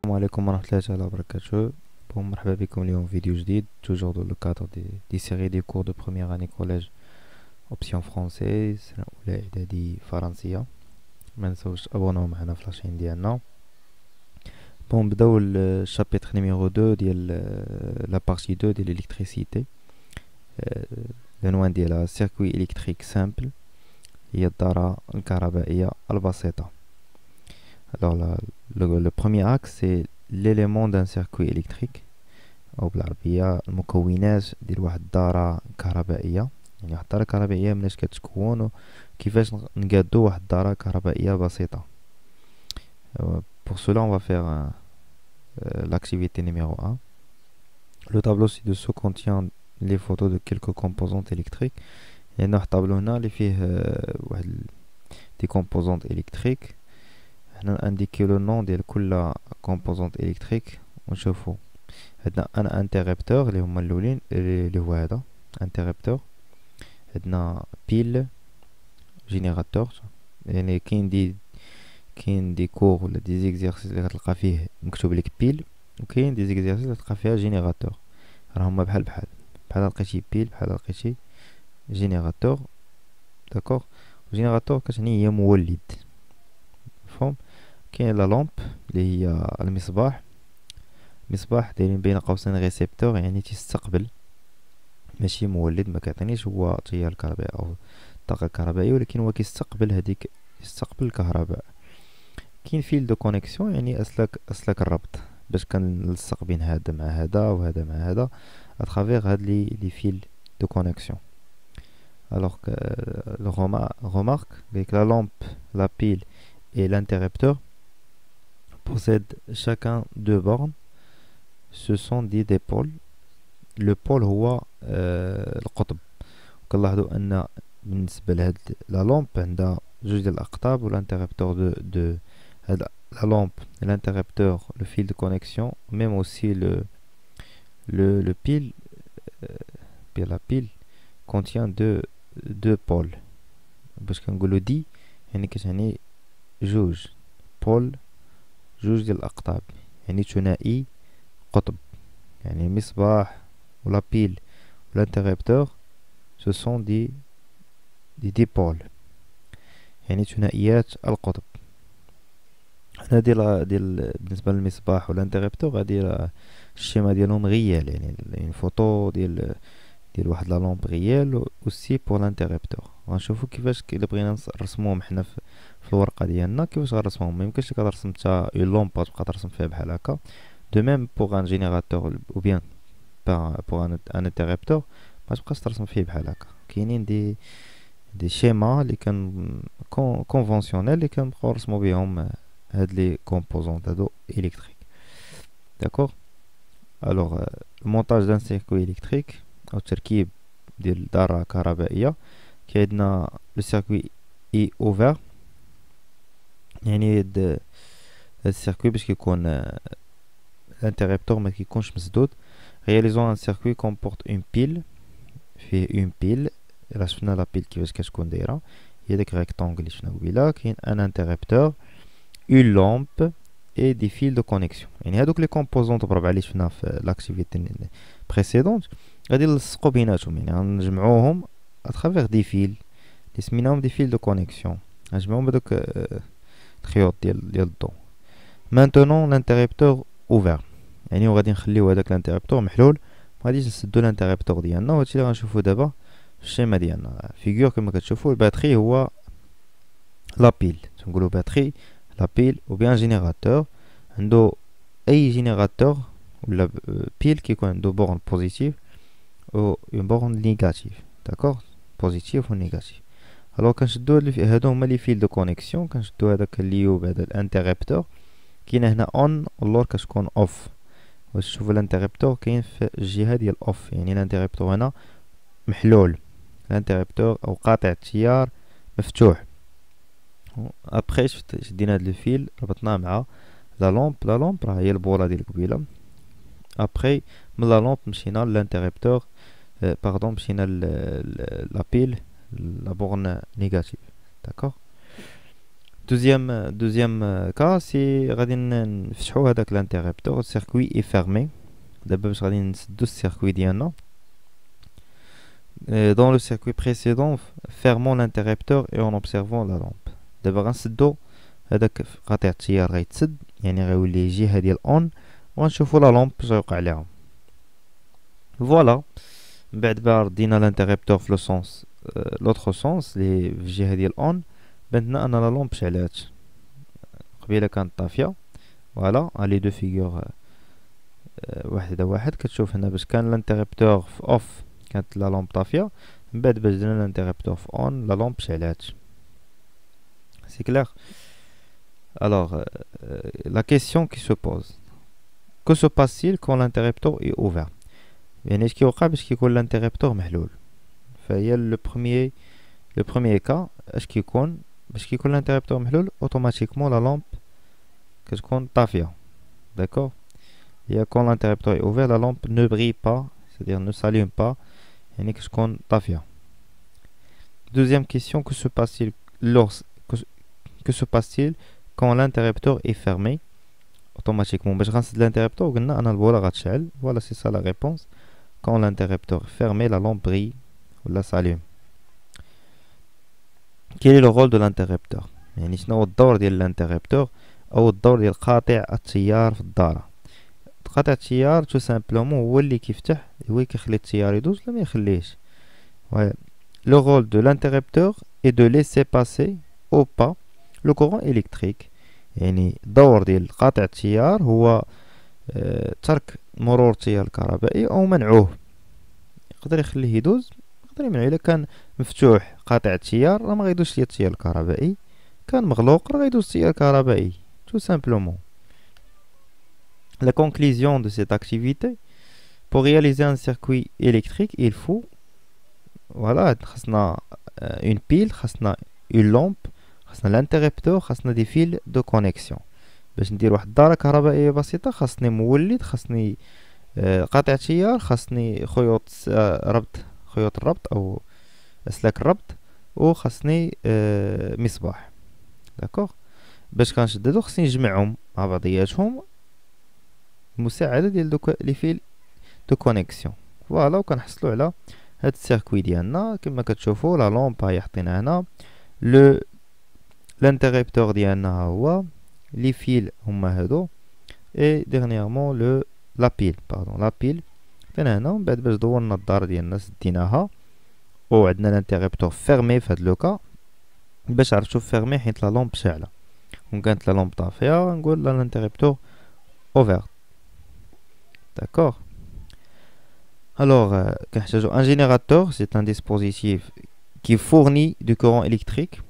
السلام عليكم ورحمة الله تعالى وبركاته. مرحبا بكم اليوم فيديو جديد toujours dans le cadre des séries des cours de première année collège option française سنة أولى إعدادي فرنسية. ما نساوش تابوناو معنا في لاشين ديالنا. نبداو الشابيتر نيميرو 2 ديال لا بارتي 2 ديال الالكتريسيتي. العنوان ديالها سيركوي الكتريك سامبل، هي الدارة الكهربائية البسيطة. Alors le premier axe c'est l'élément d'un circuit électrique أو بالعربية المكونات ديال واحد الدارة كهربائية. يعني واحد الدارة كهربائية مناش كتكون وكيفاش نقادو واحد الدارة كهربائية بسيطة. Pour cela on va faire l'activité numéro 1. Le tableau ci-dessous contient les photos de quelques composantes électriques. يعني واحد الطابلو هنا اللي فيه واحد des composantes électriques. هنا indiquer le nom ديال كل composante électrique ونشوفو. عندنا ان انتربتور اللي هما الاولين اللي هو هذا انتربتور. عندنا بيل جينيراتور، يعني كاين دي كور ولا دي زيكزيرسيس اللي غتلقى فيه مكتوب لك بيل، وكاين دي زيكزيرسيس اللي غتلقى فيها جينيراتور. راه هما بحال لقيتي بيل بحال لقيتي جينيراتور. داكوغ، جينيراتور كتعني هي مولد، مفهوم. كاين لا لامب اللي هي المصباح. مصباح دايرين بين قوسين ريسيبتور، يعني تيستقبل ماشي مولد، ما كيعطينيش هو تيار كهربائي او طاقه كهربائيه، ولكن هو يستقبل الكهرباء. كاين فيل دو كونيكسيون، يعني اسلاك الربط باش كنلصق بين هذا مع هذا وهذا مع هذا اترافير هاد لي فيل دو كونيكسيون. alors que le remarque avec la lampe, la pile et l'interrupteur possèdent chacun deux bornes. Ce sont des pôles. Le pôle هو القطب. كنلاحظوا ان بالنسبه لهاد لا لامب عندها جوج ديال الاقطاب، والانتربتور دو هاد لا لامب الانتربتور le fil de connexion même aussi le pile la pile contient deux pôles. باش كنقولوا دي يعني كتعني جوج بول، جوج ديال الاقطاب، يعني ثنائي قطب. يعني المصباح ولا بيل والانتربتور ce sont des dipôles، يعني ثنائيات القطب. هنا ديال بالنسبه للمصباح والانتربتور غادي الشيما ديالهم غيال، يعني فوتو ديال واحد لا لامب غيال اوسي بور لانتربتور. غنشوفو كيفاش الا بغينا نرسموهم حنا في الورقه ديالنا كيفاش غنرسموهم. ميمكنش لك ترسم حتى اون لامب تبقى ترسم فيها بحال هكا. دو ميم بوغ ان جينيراتور او بيان بوغ ان انتربتور ما تبقاش ترسم فيه بحال هكا. كاينين دي شيما اللي كان كونفونسيونيل اللي كنبقاو نرسمو بهم هاد لي كومبوزونط هادو الكتريك. داكوغ. الوغ المونتاج دان سيركوي الكتريك او تركيب ديال دارة كهربائية. كاين عندنا لو سيركوي اي اوفر، يعني هاد السيركوي باش كيكون الانتربتور ما كيكونش مسدود. réalisons un circuit comporte une pile، فيه une pile. راه شفنا لا بيل كيفاش كتكون دايره، هي داك ريكتونغل اللي شفنا قبيله. كاين ان انتربتور، une lampe et des fils de connexion. يعني هادوك لي كومبوزونط بربعه اللي شفنا في لاكتيفيتي بريسيدونت غادي نلصقوا بيناتهم، يعني غنجمعوهم اترافير دي فيل اللي سميناهم دي فيل دو كونيكسيون. غنجمعوهم بهادوك الخيوط ديال الضو. maintenant l'interrupteur ouvert، يعني وغادي نخليو هذاك الانتربتور محلول، مغاديش نسدو الانتربتور ديالنا. وهادشي اللي غنشوفو دابا في الشيما ديالنا. فيغور كما كتشوفوا الباتري هو لا بيل، تنقولوا باتري لا بيل ou bien جينيراتور. عنده اي جينيراتور ولا بيل كيكون عنده بورن بوزيتيف و اون بورن نيجاتيف. داكوغ، بوزيتيف و نيجاتيف. الوغ كنشدو هادو هما لي فيل دو كونيكسيون. كنشدو هذاك الليوب هذا الانتربتور، كاين هنا اون واللور كتكون اوف. واش تشوفوا الانتربتور كاين في الجهه ديال اوف، يعني الانتربتور هنا محلول، الانتربتور او قاطع التيار مفتوح. ابخي شدينا هاد الفيل ربطناه مع لا لامب راه هي البوله ديال قبيله. ابخي من لا لامب مشينا للانتربتور باردون مشينا لا بيل لا بورن نيجاتيف. داكوغ. Deuxième cas, c'est غادي نفتحوا هذاك l'interrupteur, le circuit est fermé. دابا باش غادي نسدو السيركوي ديالنا. Dans le circuit précédent, fermons l'interrupteur et en observant la lampe. دابا غنسدو هذاك قاطع التيار غيتسد، يعني غيولي الجهة ديال اون، وغنشوفو لا لامب اش غيوقع ليها. فوالا، من بعد ما ردينا الانتريبتور في لو سونس لوطخ سونس لي في الجهة ديال اون، بانتنا ان لا لامب شعلات. قبيله كانت طافية. فوالا لي دو فيغور واحد كتشوف هنا باش كان الانتريبتور في اوف كانت لا لامب طافية، من بعد باش درنا الانتريبتور في اون لا لامب شعلات. سي كلير. Alors, la question qui se pose, que se passe-t-il quand l'interrupteur est ouvert? يعني اش كيوقع باش كيكون الانتريبتور محلول؟ فهي le premier cas اش كيكون باش كيكون الانتريبتور محلول اوتوماتيكمون لا لامب كتكون طافية. D'accord. Et quand l'interrupteur est ouvert, la lampe ne brille pas, c'est-à-dire ne s'allume pas, يعني كتكون طافية. Deuxième question, que se passe-t-il que se passe-t-il quand l'interrupteur est fermé? Automatiquement باش غنسد l'interrupteur قلنا انا البوله غتشعل. Voilà, c'est ça la réponse. Quand l'interrupteur est fermé, la lampe brille ولا s'allume. Quel est le rôle de l'interrupteur? يعني شنو هو الدور ديال الانتربتور او الدور ديال قاطع التيار في الدارة؟ قاطع التيار تو سامبلومون هو اللي كيفتح، هو اللي كيخلي التيار يدوز ولا ما يخليهش. Le rôle de l'interrupteur est de laisser passer au pas le courant électrique. يعني الدور ديال قاطع التيار هو ترك مرور التيار الكهربائي او منعوه. يقدر يخليه يدوز، يقدر يمنعه. الا كان مفتوح قاطع التيار راه ما غيدوزش ليا التيار الكهربائي، كان مغلوق راه غيدوز التيار الكهربائي tout simplement. La conclusion de cette activité, pour réaliser un circuit électrique, il faut خاصنا une pile, خاصنا une lampe, خاصنا الانتربتور، خاصنا دي فيل دو كونيكسيون. باش ندير واحد الدارة كهربائية بسيطة خاصني مولد، خاصني قاطع تيار، خاصني خيوط الربط او اسلاك الربط، وخاصني مصباح. داكوغ. باش كنشددو خصني نجمعهم مع بعضياتهم المساعدة ديال لي فيل دو كونيكسيون. فوالا، وكنحصلو على هاد السيركوي ديالنا كما كتشوفوا. لا لامب هي حطينا هنا، الانتريبتور ديالنا ها هو، لي فيل هما هادو، اي ديرنييرمون لا بيل حطينا هنا. من بعد باش دورنا الدار ديالنا سديناها، و عندنا الانتريبتور فيرمي في هاد لوكا. باش عرفتو فيرمي حيت لا لامب شاعلة، وكانت لا لامب طافية نقول لا الانتريبتور اوفير. D'accord. Alors, un générateur, c'est un dispositif qui fournit du courant électrique.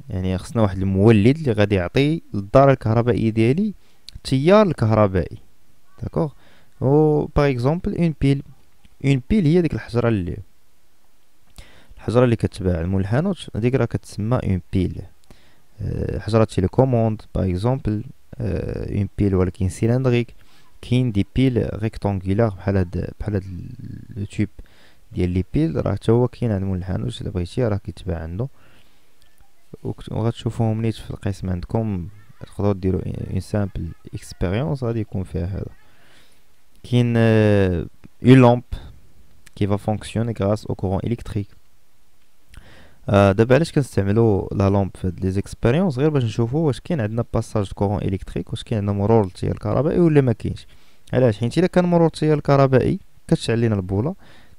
يعني خصنا واحد المولد اللي غادي يعطي للدار الكهربائية ديالي التيار الكهربائي. داكوغ. و باغ اكزومبل اون بيل هي ديك الحجرة اللي كتباع مول الحانوت، هاديك راه كتسمى اون بيل. حجرة تيليكوموند باغ اكزومبل اون بيل ولكن سيلندريك. كاين دي بيل ريكتانغولار بحال هاد لو تيوب ديال لي بيل، راه حتى هو كاين عند مول الحانوت، الا بغيتي راه كيتباع عنده، وغتشوفوهم نيت في القسم عندكم. تقدروا ديروا اون سامبل اكسبيريونس غادي يكون فيها هذا. كاين اون لامب كي فا فونكسيوني غراس او كورون الكتريك. دابا علاش كنستعملوا لا لامب في هاد لي زيكسبيريونس؟ غير باش نشوفوا واش كاين عندنا باساج كورون الكتريك، واش كاين عندنا مرور التيار الكهربائي ولا ما كاينش. علاش؟ حيت الا كان مرور التيار الكهربائي كتشعل لينا البوله،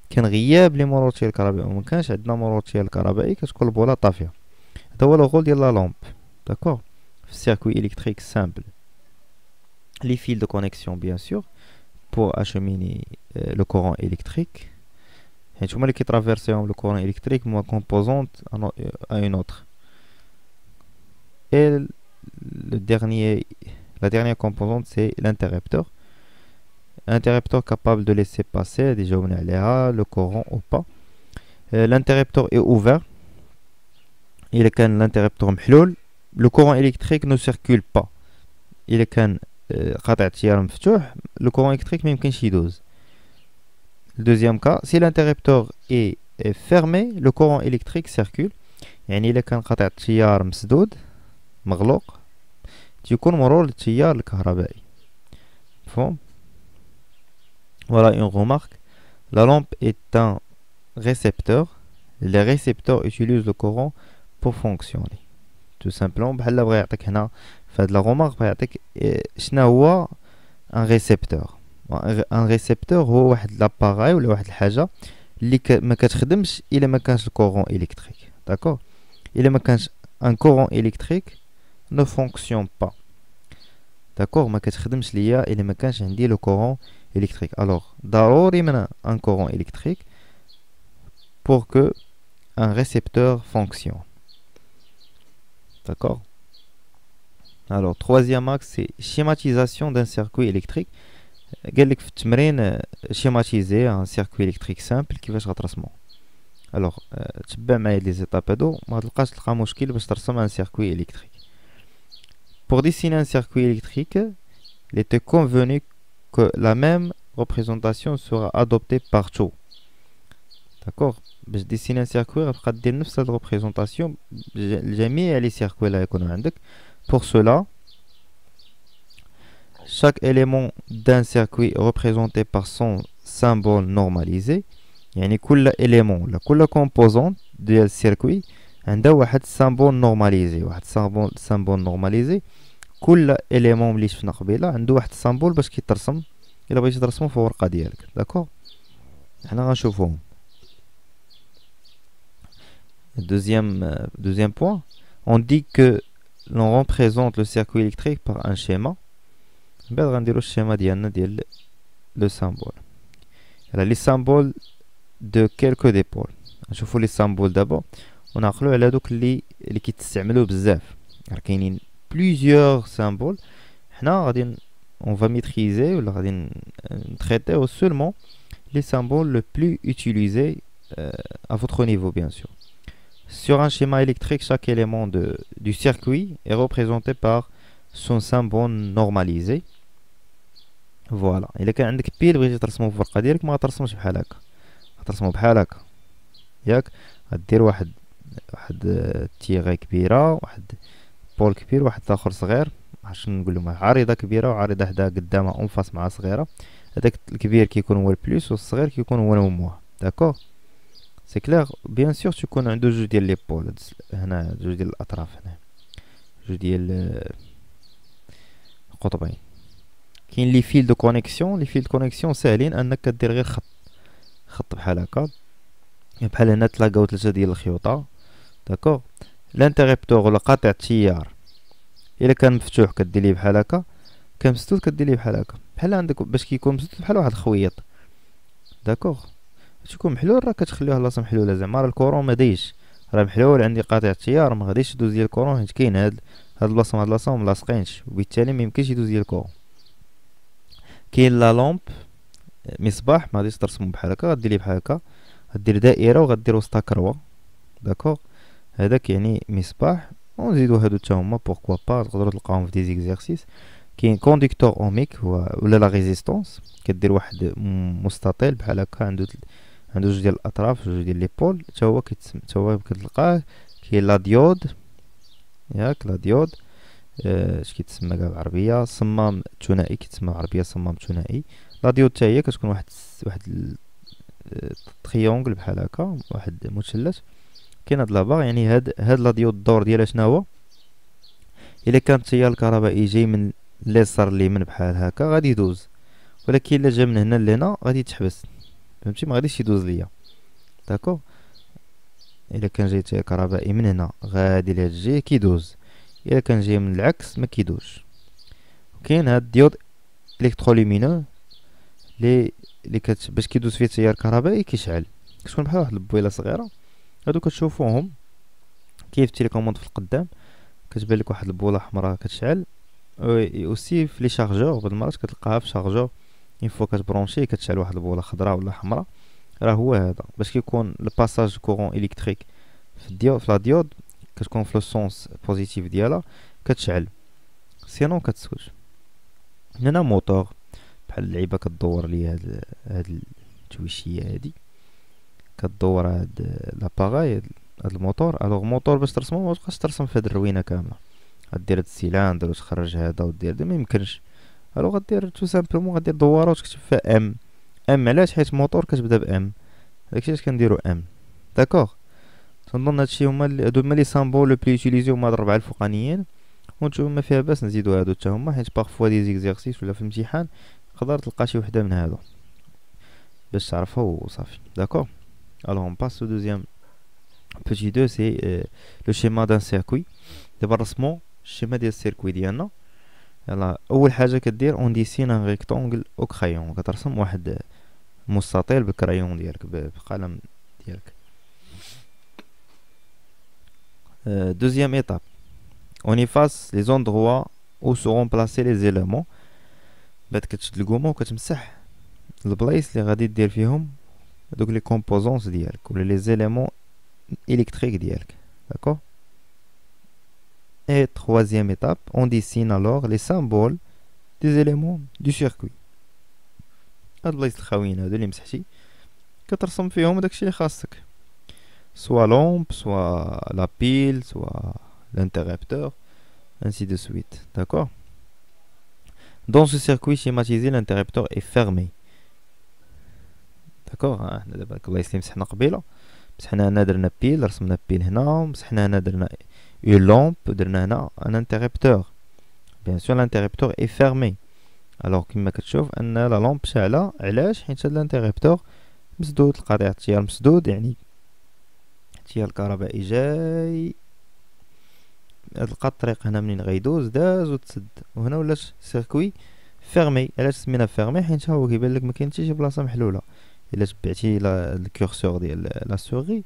كان غياب لي مرور التيار الكهربائي وما كانش عندنا مرور التيار الكهربائي كتكون البوله طافيه. هذا هو لو رول ديال لا لامب. داكوغ. في السيركوي الكتريك سامبل، لي فيل دو كونيكسيون بيان سور pour acheminer le courant électrique. حيت هما اللي كيترافيرسيهم لو كورون الكتريك موا كومبوزونت à une autre. Et la dernière composante c'est l'interrupteur. Interrupteur capable de laisser passer, déjà on عليها le courant ou pas. L'interrupteur est ouvert. إلا كان l'interrupteur محلول le courant électrique ne circule pas. إلا كان قاطع التيار مفتوح le courant électrique ما يمكنش يدوز. Le deuxième cas, si l'interrupteur est fermé, le courant électrique circule. يعني إلا كان قاطع التيار مسدود مغلوق تيكون مرور للتيار الكهربائي. مفهوم؟ Voilà une remarque. La lampe est un récepteur. Les récepteurs utilisent le courant pour fonctionner. Tout simplement بحال بغا يعطيك هنا فهاد لا remarque بغا يعطيك شنو هو ان ريسبتور. ان ريسبتور هو واحد لاباراي ولا واحد الحاجه اللي ما كتخدمش الا ما كانش الكورون الكتريك. داكور الا ما كانش ان كورون الكتريك ne fonctionne pas. داكور ما كتخدمش ليا الا ما كانش عندي لو كورون الكتريك. الوغ ضروري من ان كورون الكتريك pour que un récepteur fonctionne. D'accord. Alors troisième axe c'est schématisation d'un circuit électrique. قال لك في التمرين schématiser un circuit électrique simple كيفاش غترسمو. الوغ تبع معايا لي زيتاب هادو ما تلقاش تلقى مشكل باش ترسم un circuit électrique. Pour dessiner un circuit électrique, il était convenu que la même représentation sera adoptée partout. D'accord. باش dessiner un circuit غتبقى دير نفس هاد الريبريزونطاسيون لجميع لي سيركوي اللي غيكونوا عندك. Pour cela, chaque élément d'un circuit est représenté par son symbole normalisé. يعني كل élément ولا كل composant ديال السيركوي عندها واحد symbole normalisé. واحد symbole normalisé. كل élément اللي شفنا قبيله عنده واحد symbole باش كيترسم الا بغيتي ترسمو في الورقه ديالك. داكور حنا غنشوفوهم. Deuxième point, on dit que l'on représente le circuit électrique par un schéma. بعد غنديرو الشيما ديالنا ديال لو سامبول. لي سامبول دو كيلكو دي بول. نشوفو لي سامبول دابا ونعقلو على دوك اللي كيتستعملوا بزاف. كاينين بليزيور سامبول. حنا غادي on va maîtriser ولا غادي نتريتيو seulement les symboles le plus utilisés à votre niveau bien sûr. Sur un schéma électrique, chaque élément du circuit est représenté par son symbole normalisé. Voilà. إلا كان عندك بيل بغيتي ترسمو في الورقة ديالك ما غترسمش بحال هكا. غترسمو بحال هكا. ياك غدير واحد تيغي كبيرة واحد بول كبير واحد الاخر صغير. عرفتش نقولهم عريضة كبيرة وعريضة حدا قدامها اونفاس مع صغيرة. هداك الكبير كيكون هو البلوس والصغير كيكون هو الموه. داكور سي كلير. بيان سور تيكون عنده جوج ديال لي بول هنا جوج ديال الاطراف هنا جوج ديال القطبين. كاين لي فيل دو كونيكسيون. لي فيل دو كونيكسيون ساهلين انك كدير غير خط بحال هكا بحال هنا تلاقاو 3 ديال الخيوطه. داكور الانتريبتور ولا قاطع التيار الا كان مفتوح كدير ليه بحال هكا كان مسدود كدير ليه بحال هكا بحال عندك باش كيكون مسدود بحال واحد الخويط. داكور تكون محلول راه كتخليوه لاصه محلوله زعما راه الكورون ما دايش راه محلول عندي قاطع التيار ما غاديش يدوز ديال الكورون حيت كاين هاد البلاصه وهاد البلاصه ملاصقينش وبالتالي ما يمكنش يدوز ديال الكورون. كاين لا لامب مصباح ما غاديش ترسمو بحال هكا غدير ليه بحال هكا غدير دائره وغدير وسطها كروه. داكور هذاك يعني مصباح ونزيدو هادو حتى هما بوركوا با تقدروا تلقاهم في دي زيكزارسيس. كاين كونديكتور اوميك ولا لا ريزيستونس كدير واحد مستطيل بحال هكا عنده جوج ديال الاطراف جوج ديال لي بول حتى هو كتلقاه. كاين لا ديود ياك لا ديود اش كيتسمى كاع بالعربيه صمام ثنائي كيتسمى بالعربيه صمام ثنائي. لا ديود حتى هي كتكون واحد تريونغل بحال هكا واحد مثلث. كاين هاد لابار يعني هاد لا ديود الدور ديالها شنو هو الا كان التيار الكهربائي جاي من اليسار اليمين بحال هكا غادي يدوز ولكن الا جا من هنا لهنا غادي يتحبس. فهمتي ما غاديش يدوز ليا. داكور الا كان جاي التيار الكهربائي من هنا غادي لهاد الجهه كيدوز الا كان جاي من العكس ما كيدوزش. وكاين هاد الديود الكترولومينو لي باش كيدوز فيه التيار الكهربائي كيشعل كتكون بحال واحد البويله صغيره. هادو كتشوفوهم كيف التيليكوموند في القدام كتبان لك واحد البوله حمراء كتشعل. اوسي في لي شارجور بعض المرات كتلقاها في شارجور اون فوا كتبرونشي كتشعل واحد البوله خضراء ولا حمراء. راه هو هذا باش كيكون الباساج كورون الكتريك في لا ديود كتكون في لو سونس بوزيتيف ديالها كتشعل سينون كتسوج. هنا موتور بحال اللعيبه كدور ليا هاد التويشيه هادي كدور هاد لاباغاي هاد الموتور. الوغ موتور باش ترسمو ما تبقاش ترسم في هاد الروينه كامله غدير هاد السيلاندر وتخرج هذا ودير هذا ميمكنش. الو غدير تو سامبلومون غدير دواره وتكتب فيها ام. ام علاش؟ حيت موتور كتبدا بام، داكشي علاش كنديرو ام. داكوغ. تنظن هادشي هادو هما لي سامبول لو بلي يوتيليزيو هما هاد الربعه الفوقانيين. ونشوف ما فيها باس نزيدو هادو حتى هما، حيت باغفوا دي زيكزارسيس ولا في الامتحان تقدر تلقى شي وحده من هادو باش تعرفها وصافي. داكوغ. الوغ اون باس او دوزيام بيتي 2 سي لو شيما دان سيركوي. دابا نرسمو الشيما ديال السيركوي ديالنا. يلا اول حاجه كدير اون ديسين ان ريكتونغل او كرايون، كترسم واحد مستطيل بالكرايون ديالك بقلم ديالك. deuxième étape, on efface les endroits où seront placés les éléments. بعد كتشد القومه وكتمسح البلايص اللي غادي دير فيهم دوك لي كومبوزونس ديالك ولا لي زيليمون électriques ديالك. D'accord. Et troisième étape, on dessine alors les symboles des éléments du circuit. هاد البلايص الخاويين هادو اللي مسحتي كترسم فيهم داكشي اللي خاصك، soit lampe, soit la pile, soit l'interrupteur, ainsi de suite. D'accord. Dans ce circuit schématisé, l'interrupteur est fermé. D'accord. دابا الله يسلم مسحنا قبيله، مسحنا هنا درنا بيل، رسمنا بيل هنا، مسحنا هنا درنا une lampe، درنا هنا un interrupteur. Bien sûr l'interrupteur est fermé. alors كما كتشوف ان لا لامب شاعله، علاش؟ حيت هاد الانتريبتور مسدود، القطيع التيار مسدود، يعني التيار الكهربائي جاي تلقى الطريق هنا منين غيدوز داز وتسد، وهنا ولات سيركوي فيرمي. علاش سمينا فيرمي؟ حيت هو كيبان لك ما كاين حتى شي بلاصه محلوله. الا تبعتي الكورسور ديال لا سوري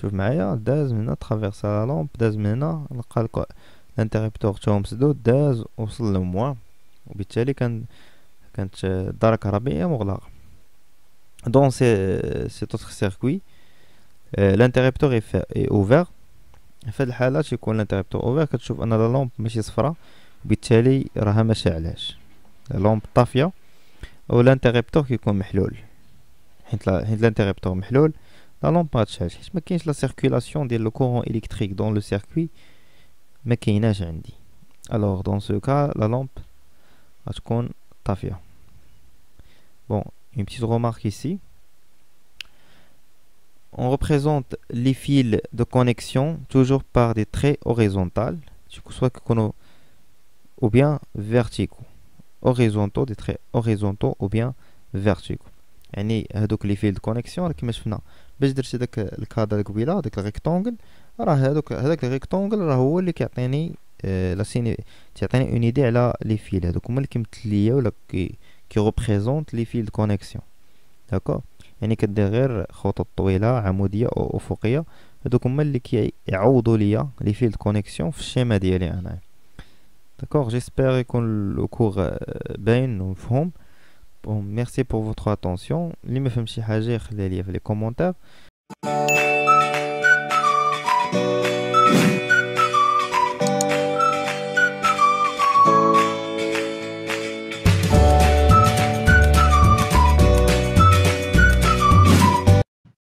شوف معايا، داز من هنا ترافيرسا لا لامب، داز من هنا لقى الانتريبتور حتى هو مسدود، داز وصل للموا، وبالتالي كانت الدارة الكهربائية مغلقة. Dans cet autre circuit, l'interrupteur est ouvert. في هاد الحالة تيكون الانتريبتور اوفير، كتشوف ان لا لامب ماشي صفرا، وبالتالي راها ما شاعلاش، لا لامب طافية، او الانتريبتور كيكون محلول. حيت الانتريبتور محلول لا لامب ما غتشعلش، حيت ما كاينش لا سيركيلاسيون ديال لو كورون الكتريك دون لو سيركوي، ما كايناش عندي. alors dans ce cas la lampe غتكون طافية. Bon, une petite remarque ici. On représente les fils de connexion toujours par des traits horizontaux, soit ou bien verticaux. Horizontaux, des traits horizontaux ou bien verticaux. يعني هادوك لي فيل دو كونيكسيون كيما شفنا باش درت داك الكادر قبيله، داك الريكتونغل، راه هذاك الريكتونغل راه هو اللي كيعطيني تعطيني اون ايدي على لي فيل. هادوك هما اللي كيمثل ليا ولا كي ريبريزونط لي فيل دو كونيكسيون. داكوغ. يعني كدير غير خطوط طويله عموديه او افقيه، هادوك هما اللي كيعوضوا ليا لي فيل دو كونيكسيون في الشيما ديالي انا. داكوغ. جيسبر يكون لو كور باين ومفهوم. Bon, merci pour votre attention. اللي ما فهمش شي حاجه يخليها ليا في لي كومونتير.